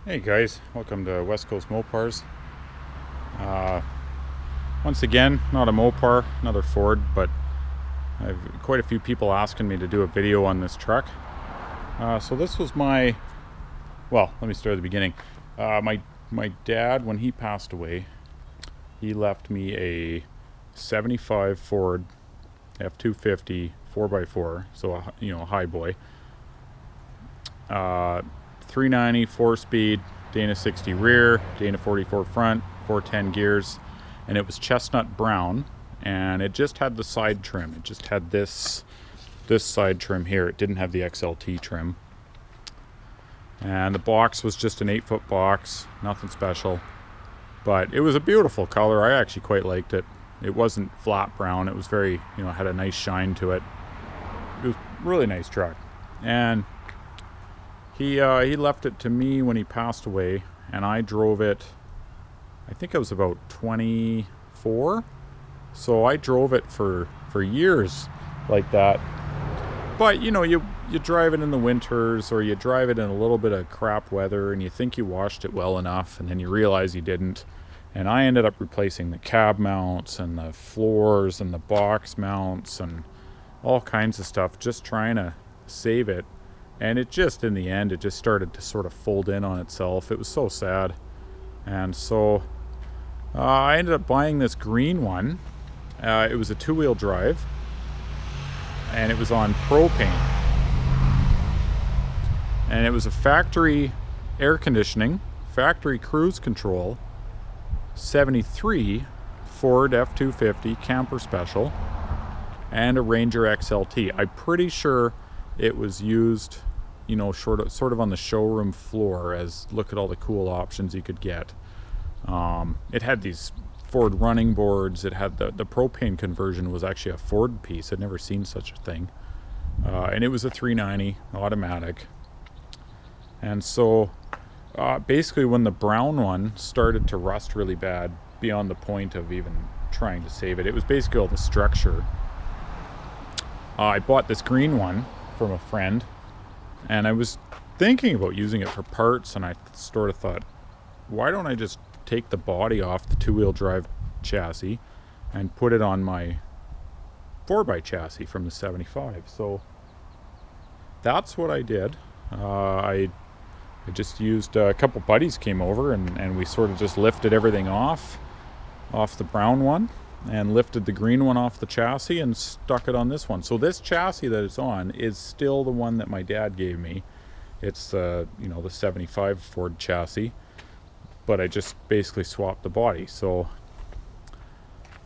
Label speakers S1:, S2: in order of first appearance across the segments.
S1: Hey guys, welcome to West Coast Mopars. Once again, not a Mopar, another Ford, but I've quite a few people asking me to do a video on this truck. So this was my, well, let me start at the beginning. My dad, when he passed away, he left me a 75 Ford F250 4x4, so a Highboy. 390 4-speed, Dana 60 rear, Dana 44 front, 410 gears, and it was chestnut brown, and it just had the side trim. It just had this side trim here. It didn't have the XLT trim, and the box was just an 8-foot box, nothing special, but it was a beautiful color. I actually quite liked it. It wasn't flat brown. It was very, had a nice shine to it. It was a really nice truck, and he left it to me when he passed away, and I drove it. I think I was about 24, so I drove it for years like that. But you drive it in the winters, or you drive it in a little bit of crap weather, and you think you washed it well enough, and then you realize you didn't. And I ended up replacing the cab mounts and the floors and the box mounts and all kinds of stuff, just trying to save it. And it just, in the end, it just started to sort of fold in on itself. It was so sad. And so I ended up buying this green one. It was a 2-wheel drive, and it was on propane. And it was a factory air conditioning, factory cruise control, 73 Ford F250 camper special, and a Ranger XLT. I'm pretty sure it was used, sort of on the showroom floor as look at all the cool options you could get. It had these Ford running boards. It had the propane conversion was actually a Ford piece. I'd never seen such a thing. And it was a 390 automatic. And so basically when the brown one started to rust really bad, beyond the point of even trying to save it, it was basically all the structure. I bought this green one from a friend, and I was thinking about using it for parts, and I sort of thought, why don't I just take the body off the 2-wheel drive chassis and put it on my 4x chassis from the 75. So that's what I did. I just used, a couple buddies came over, and we sort of just lifted everything off the brown one, and lifted the green one off the chassis and stuck it on this one. So this chassis that it's on is still the one that my dad gave me. It's the 75 Ford chassis, but I just basically swapped the body. So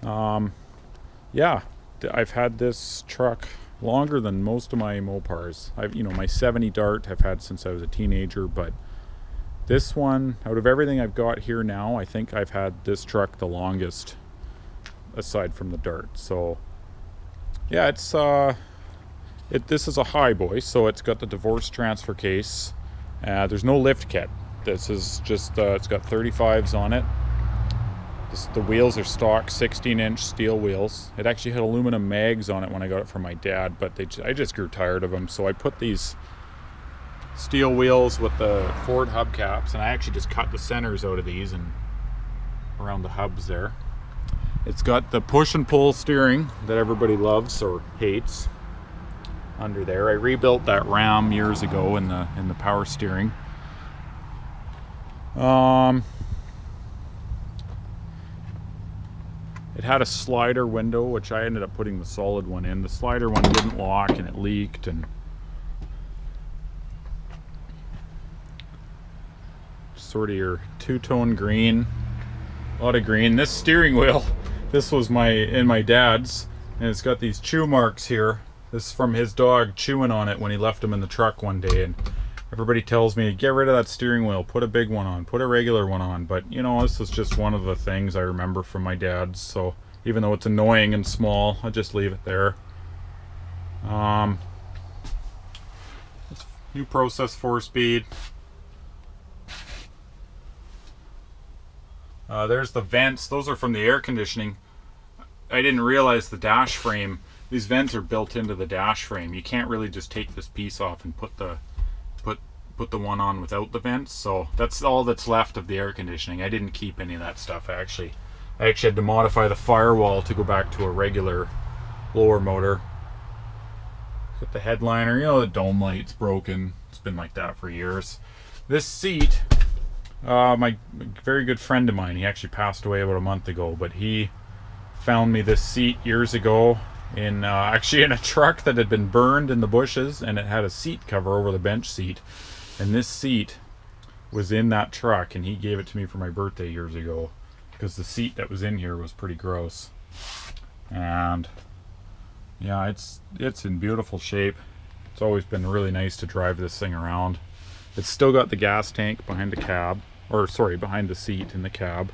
S1: yeah, I've had this truck longer than most of my Mopars. My 70 Dart I've had since I was a teenager, but this one, out of everything I've got here now, I think I've had this truck the longest, aside from the Dart. So yeah, it's this is a Highboy, so it's got the divorce transfer case. There's no lift kit. This is just it's got 35s on it. The wheels are stock 16-inch steel wheels. It actually had aluminum mags on it when I got it from my dad, but I just grew tired of them, so I put these steel wheels with the Ford hubcaps, and I actually just cut the centers out of these and around the hubs there. It's got the push and pull steering that everybody loves or hates under there. I rebuilt that ram years ago in the power steering. It had a slider window, which I ended up putting the solid one in. The slider one wouldn't lock, and it leaked, and sort of your two-tone green, a lot of green. This steering wheel, this was in my dad's, and it's got these chew marks here. This is from his dog chewing on it when he left him in the truck one day, and everybody tells me, get rid of that steering wheel, put a big one on, put a regular one on. But this is just one of the things I remember from my dad's, so even though it's annoying and small, I just leave it there. New process 4-speed. There's the vents. Those are from the air conditioning. I didn't realize the dash frame, these vents are built into the dash frame. You can't really just take this piece off and put put the one on without the vents, so that's all that's left of the air conditioning. I didn't keep any of that stuff. I actually had to modify the firewall to go back to a regular blower motor. Got the headliner, you know, the dome light's broken. It's been like that for years. This seat, my very good friend of mine, he actually passed away about a month ago, but he found me this seat years ago in actually in a truck that had been burned in the bushes, and it had a seat cover over the bench seat, and this seat was in that truck, and he gave it to me for my birthday years ago because the seat that was in here was pretty gross. And yeah, it's in beautiful shape. It's always been really nice to drive this thing around. It's still got the gas tank behind the cab, or sorry, behind the seat in the cab.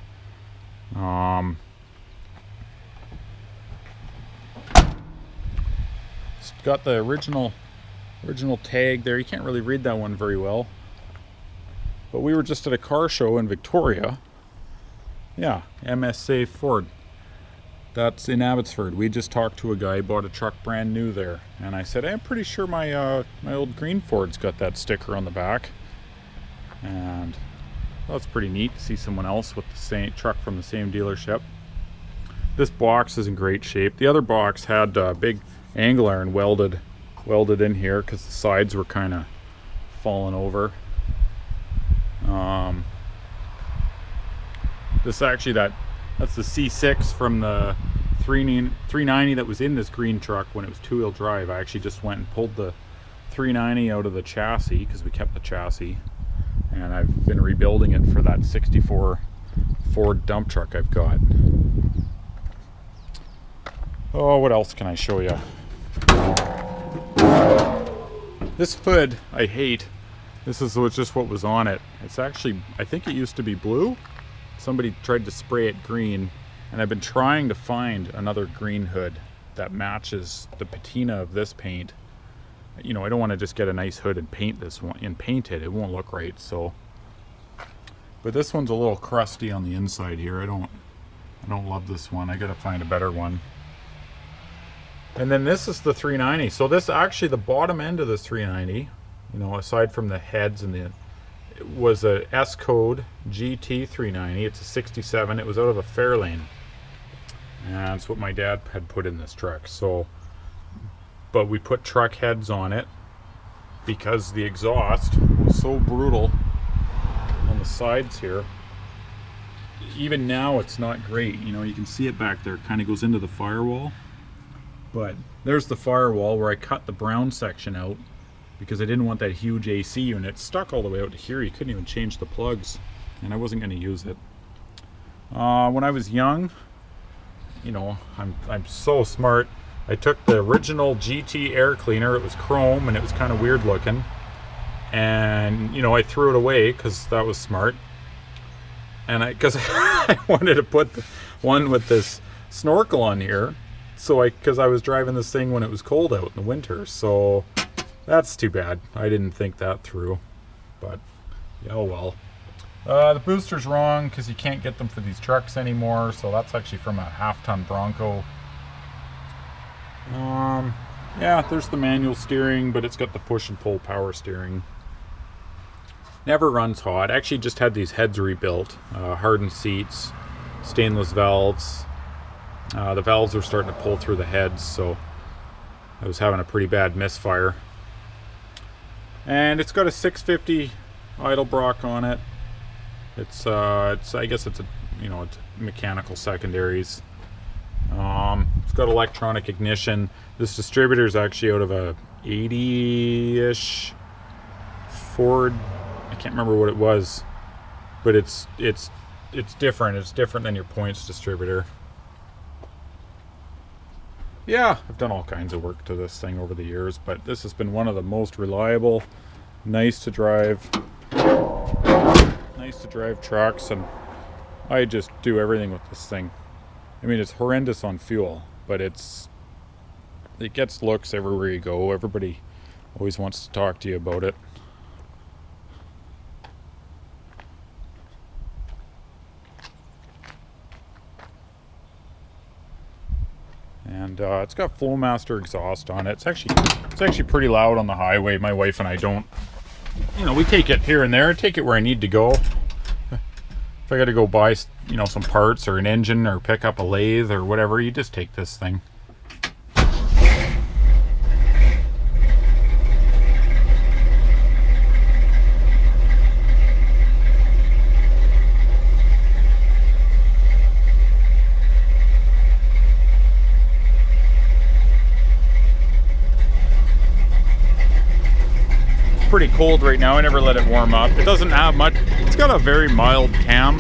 S1: It's got the original tag there. You can't really read that one very well. But we were just at a car show in Victoria. Yeah, MSA Ford. That's in Abbotsford. We just talked to a guy, bought a truck brand new there. And I said, I'm pretty sure my old green Ford's got that sticker on the back. And well, that's pretty neat to see someone else with the same truck from the same dealership. This box is in great shape. The other box had big angle iron welded in here because the sides were kind of falling over. This actually, that's the C6 from the 390 that was in this green truck when it was two-wheel drive. I actually just went and pulled the 390 out of the chassis because we kept the chassis, and I've been rebuilding it for that 64 Ford dump truck I've got. Oh, what else can I show you? This hood I hate. This is just what was on it. It's actually, I think it used to be blue. Somebody tried to spray it green, and I've been trying to find another green hood that matches the patina of this paint. You know, I don't want to just get a nice hood and paint this one and paint it. It won't look right. So, but this one's a little crusty on the inside here. I don't love this one. I gotta find a better one. And then this is the 390. So this actually, the bottom end of this 390, you know, aside from the heads and the, it was a S code GT 390. It's a 67. It was out of a Fairlane, and that's what my dad had put in this truck. So, but we put truck heads on it because the exhaust was so brutal on the sides here. Even now it's not great. You know, you can see it back there. It kind of goes into the firewall. But there's the firewall where I cut the brown section out because I didn't want that huge AC unit stuck all the way out to here. You couldn't even change the plugs, and I wasn't going to use it. When I was young, you know, I'm so smart. I took the original GT air cleaner. It was chrome and it was kind of weird looking, and you know, I threw it away because that was smart. And because I wanted to put the one with this snorkel on here. So because I was driving this thing when it was cold out in the winter, so that's too bad. I didn't think that through, but yeah, oh well. The booster's wrong because you can't get them for these trucks anymore, so that's actually from a half-ton Bronco. Yeah, there's the manual steering, but it's got the push and pull power steering. Never runs hot. Actually just had these heads rebuilt, hardened seats, stainless valves. The valves were starting to pull through the heads, so I was having a pretty bad misfire. And it's got a 650 Edelbrock on it. It's I guess it's a, you know, it's mechanical secondaries. It's got electronic ignition. This distributor is actually out of a 80-ish Ford. I can't remember what it was, but it's different. It's different than your points distributor. Yeah, I've done all kinds of work to this thing over the years, but this has been one of the most reliable, nice to drive trucks, and I just do everything with this thing. I mean, it's horrendous on fuel, but it gets looks everywhere you go. Everybody always wants to talk to you about it. And it's got Flowmaster exhaust on it. It's actually pretty loud on the highway. My wife and I don't you know, we take it here and there, take it where I need to go. If I got to go buy, you know, some parts or an engine or pick up a lathe or whatever, you just take this thing. Pretty cold right now. I never let it warm up. It doesn't have much. It's got a very mild cam.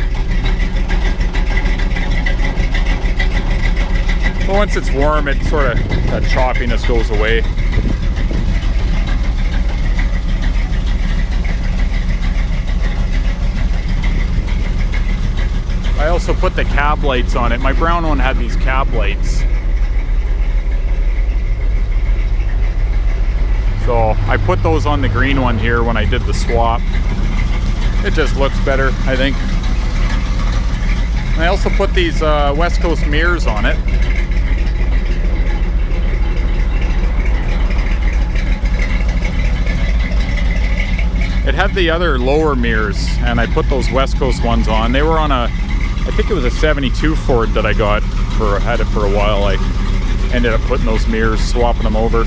S1: But once it's warm, it sort of, that choppiness goes away. I also put the cab lights on it. My brown one had these cab lights. So I put those on the green one here when I did the swap. It just looks better, I think. And I also put these West Coast mirrors on it. It had the other lower mirrors, and I put those West Coast ones on. They were on a, I think it was a 72 Ford that I got for, had it for a while. I ended up putting those mirrors, swapping them over.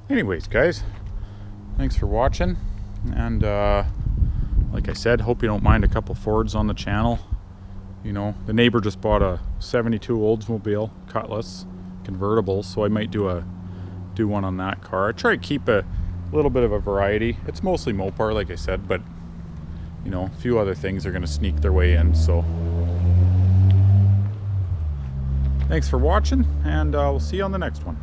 S1: Anyways, guys, thanks for watching, and like I said, hope you don't mind a couple Fords on the channel. You know, the neighbor just bought a 72 Oldsmobile Cutlass convertible, so I might do one on that car. I try to keep a little bit of a variety. It's mostly Mopar, like I said, but you know, a few other things are going to sneak their way in. So thanks for watching, and we'll see you on the next one.